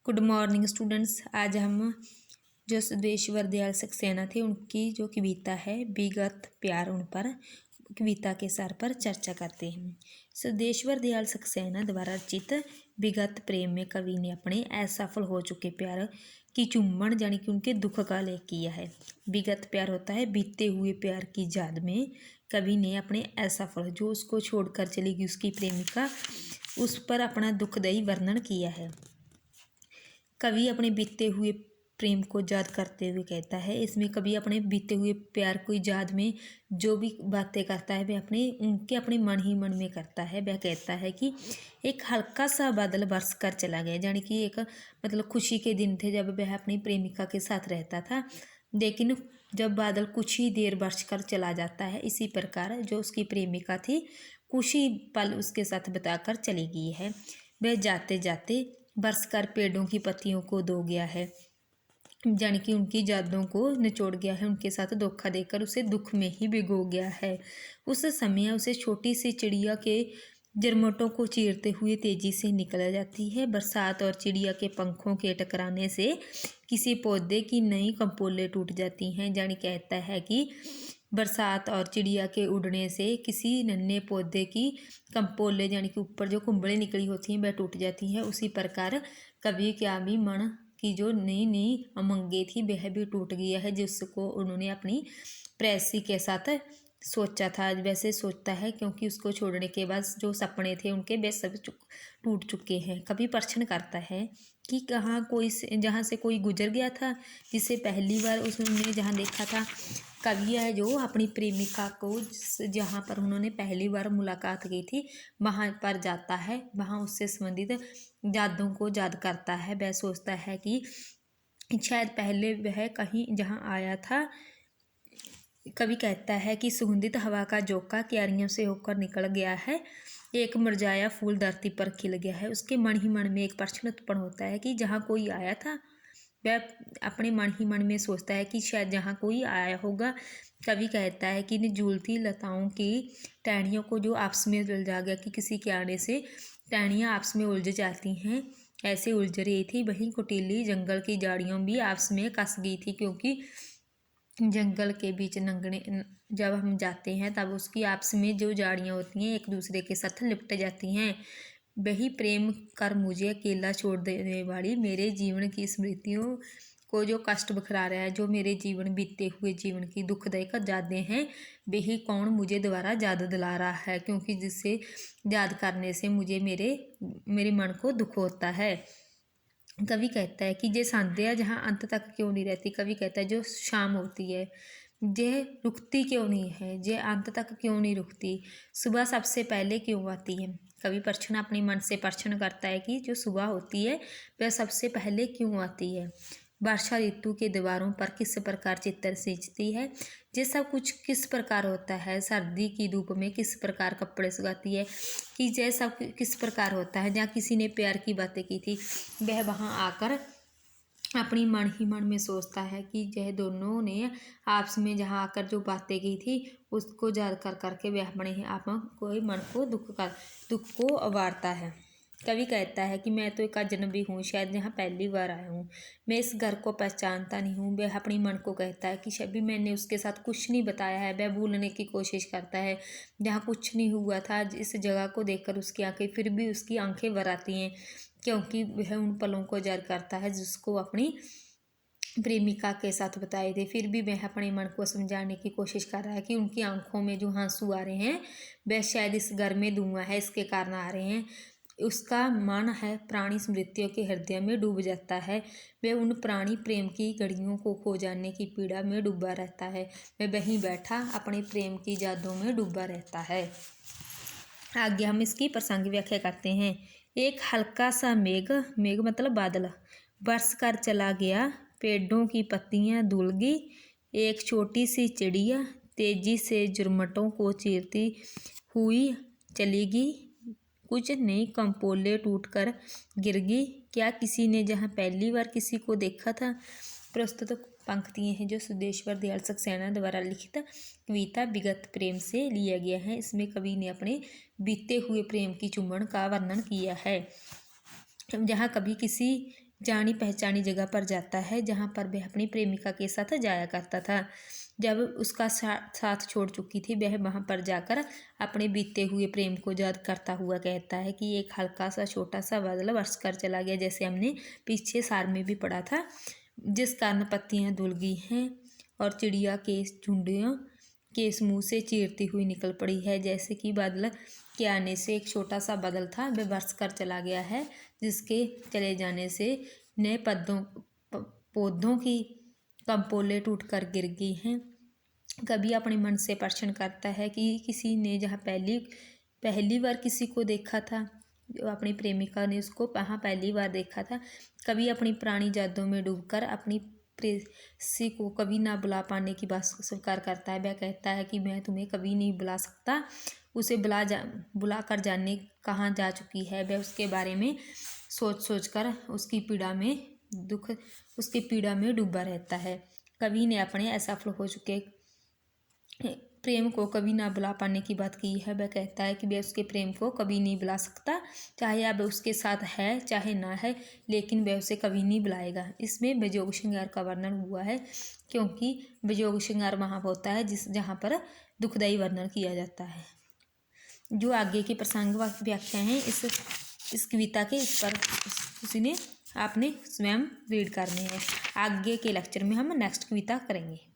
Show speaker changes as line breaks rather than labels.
Good morning students. आज हम जो सिद्धेश्वर दयाल सक्सेना थे उनकी जो कविता है विगत प्यार, उन पर कविता के सार पर चर्चा करते हैं। सिद्धेश्वर दयाल सक्सेना द्वारा रचित विगत प्रेम में कवि ने अपने असफल हो चुके प्यार की चुम्बन यानी कि उनके दुख का लेख किया है। विगत प्यार होता है बीते हुए प्यार की याद में कवि ने अपने असफल, जो उसको छोड़कर चली गई उसकी प्रेमिका, उस पर अपना दुखदायी वर्णन किया है। कवि अपने बीते हुए प्रेम को याद करते हुए कहता है, इसमें कवि अपने बीते हुए प्यार को याद में जो भी बातें करता है वह अपने मन ही मन में करता है। वह कहता है कि एक हल्का सा बादल बरस कर चला गया, यानी कि एक मतलब खुशी के दिन थे जब वह अपनी प्रेमिका के साथ रहता था, लेकिन जब बादल कुछ ही देर बरस कर चला जाता है, इसी प्रकार जो उसकी प्रेमिका थी कुछ ही पल उसके साथ बताकर चली गई है। वह जाते जाते बरस कर पेड़ों की पत्तियों को धो गया है, यानी कि उनकी यादों को निचोड़ गया है, उनके साथ धोखा देकर उसे दुख में ही भिगो गया है। उस समय उसे छोटी सी चिड़िया के झरमटों को चीरते हुए तेजी से निकल जाती है। बरसात और चिड़िया के पंखों के टकराने से किसी पौधे की नई कंपोलें टूट जाती हैं, यानी कहता है कि बरसात और चिड़िया के उड़ने से किसी नन्हे पौधे की कंपोलें यानी कि ऊपर जो कुंबलें निकली होती हैं वह टूट जाती हैं। उसी प्रकार कवि क्या भी मन की जो नई नई उमंगें थी वह भी टूट गया है, जिसको उन्होंने अपनी प्रेयसी के साथ सोचा था वैसे सोचता है, क्योंकि उसको छोड़ने के बाद जो सपने थे उनके वे सब टूट चुके हैं। कभी प्रश्न करता है कि जहाँ से कोई गुजर गया था जिसे पहली बार उसने जहाँ देखा था। कवि है जो अपनी प्रेमिका को जहाँ पर उन्होंने पहली बार मुलाकात की थी वहाँ पर जाता है, वहाँ उससे संबंधित यादों को याद करता है। वह सोचता है कि शायद पहले वह कहीं जहाँ आया था। कवि कहता है कि सुगंधित हवा का झोंका क्यारियों से होकर निकल गया है, एक मुरझाया फूल धरती पर खिल गया है। उसके मन ही मन में एक प्रश्न उत्पन्न होता है कि जहाँ कोई आया था, वह अपने मन ही मन में सोचता है कि शायद जहाँ कोई आया होगा। कवि कहता है कि झूलती लताओं की टहनियों को जो आपस में उलझा गया कि किसी के आने से टहनियाँ आपस में उलझ जाती हैं, ऐसे उलझ रही थी। वहीं कुटीली जंगल की झाड़ियों भी आपस में कस गई थी, क्योंकि जंगल के बीच नंगने जब हम जाते हैं तब उसकी आपस में जो झाड़ियाँ होती हैं एक दूसरे के साथ लिपट जाती हैं। वही प्रेम कर मुझे अकेला छोड़ देने वाली मेरे जीवन की स्मृतियों को जो कष्ट बखरा रहा है, जो मेरे जीवन बीते हुए जीवन की दुखदायक यादें हैं, वही कौन मुझे दोबारा याद दिला रहा है, क्योंकि जिससे याद करने से मुझे मेरे मन को दुख होता है। कवि कहता है कि ये संध्या जहाँ अंत तक क्यों नहीं रहती। कवि कहता है जो शाम होती है ये रुकती क्यों नहीं है, ये अंत तक क्यों नहीं रुकती, सुबह सबसे पहले क्यों आती है। कवि प्रश्न अपने मन से प्रश्न करता है कि जो सुबह होती है वह सबसे पहले क्यों आती है। वर्षा ऋतु के दीवारों पर किस प्रकार चित्र सींचती है, ये सब कुछ किस प्रकार होता है। सर्दी की धूप में किस प्रकार कपड़े सुखाती है, कि यह सब किस प्रकार होता है। जहाँ किसी ने प्यार की बातें की थी वह वहाँ आकर अपनी मन ही मन में सोचता है कि यह दोनों ने आपस में जहाँ आकर जो बातें की थी उसको याद कर करके वह अपने आप कोई मन को दुख को अवारता है। कवि कहता है कि मैं तो एक अजनबी हूँ, शायद यहाँ पहली बार आया हूँ, मैं इस घर को पहचानता नहीं हूँ। वह अपनी मन को कहता है कि शायद मैंने उसके साथ कुछ नहीं बताया है। वह भूलने की कोशिश करता है जहाँ कुछ नहीं हुआ था। इस जगह को देखकर उसकी आंखें फिर भी उसकी आंखें भर आती हैं, क्योंकि वह उन पलों को याद करता है जिसको अपनी प्रेमिका के साथ बताए थे। फिर भी वह अपने मन को समझाने की कोशिश कर रहा है कि उनकी आंखों में जो आंसू आ रहे हैं वह शायद इस घर में धुआं है इसके कारण आ रहे हैं। उसका मन है प्राणी स्मृतियों के हृदय में डूब जाता है। वह उन प्राणी प्रेम की घड़ियों को खो जाने की पीड़ा में डूबा रहता है। वह वहीं बैठा अपने प्रेम की यादों में डूबा रहता है। आगे हम इसकी प्रासंगिक व्याख्या करते हैं। एक हल्का सा मेघ मतलब बादल बरस कर चला गया, पेड़ों की पत्तियां धुल गई, एक छोटी सी चिड़िया तेजी से झुरमुटों को चीरती हुई चली गई, कुछ नई कंपोलें टूटकर गिर गई, क्या किसी ने जहाँ पहली बार किसी को देखा था। प्रस्तुत पंक्तियाँ हैं जो सिद्धेश्वर दयाल सक्सेना द्वारा लिखित कविता विगत प्रेम से लिया गया है। इसमें कवि ने अपने बीते हुए प्रेम की चुंबन का वर्णन किया है। जहाँ कभी किसी जानी पहचानी जगह पर जाता है जहाँ पर वह अपनी प्रेमिका के साथ जाया करता था। जब उसका साथ छोड़ चुकी थी वह वहाँ पर जाकर अपने बीते हुए प्रेम को याद करता हुआ कहता है कि एक हल्का सा छोटा सा बादल बरस कर चला गया, जैसे हमने पीछे सार में भी पढ़ा था, जिस कारण पत्तियाँ धुल गई हैं और चिड़िया के झुंडियों के इस मुँह से चीरती हुई निकल पड़ी है। जैसे कि बादल के आने से एक छोटा सा बादल था वह बरस कर चला गया है, जिसके चले जाने से नए पौधों की कंपोले टूट कर गिर गई हैं। कभी अपने मन से प्रश्न करता है कि किसी ने जहाँ पहली बार किसी को देखा था, जो अपनी प्रेमिका ने उसको वहाँ पहली बार देखा था। कभी अपनी पुरानी यादों में डूबकर अपनी प्रेयसी को कभी ना बुला पाने की बात स्वीकार करता है। वह कहता है कि मैं तुम्हें कभी नहीं बुला सकता। उसे बुला कर जाने कहाँ जा चुकी है। वह उसके बारे में सोच कर उसकी पीड़ा में डूबा रहता है। कवि ने अपने असफल हो चुके प्रेम को कभी ना बुला पाने की बात की है। वह कहता है कि वह उसके प्रेम को कभी नहीं बुला सकता, चाहे अब उसके साथ है चाहे ना है, लेकिन वह उसे कभी नहीं बुलाएगा। इसमें विजोग श्रृंगार का वर्णन हुआ है, क्योंकि विजोग श्रृंगार वहाँ होता है जहाँ पर दुखदायी वर्णन किया जाता है। जो आगे के प्रसंग व्याख्या हैं इस कविता के, इस पर किसी ने आपने स्वयं रीड करने हैं। आगे के लेक्चर में हम नेक्स्ट कविता करेंगे।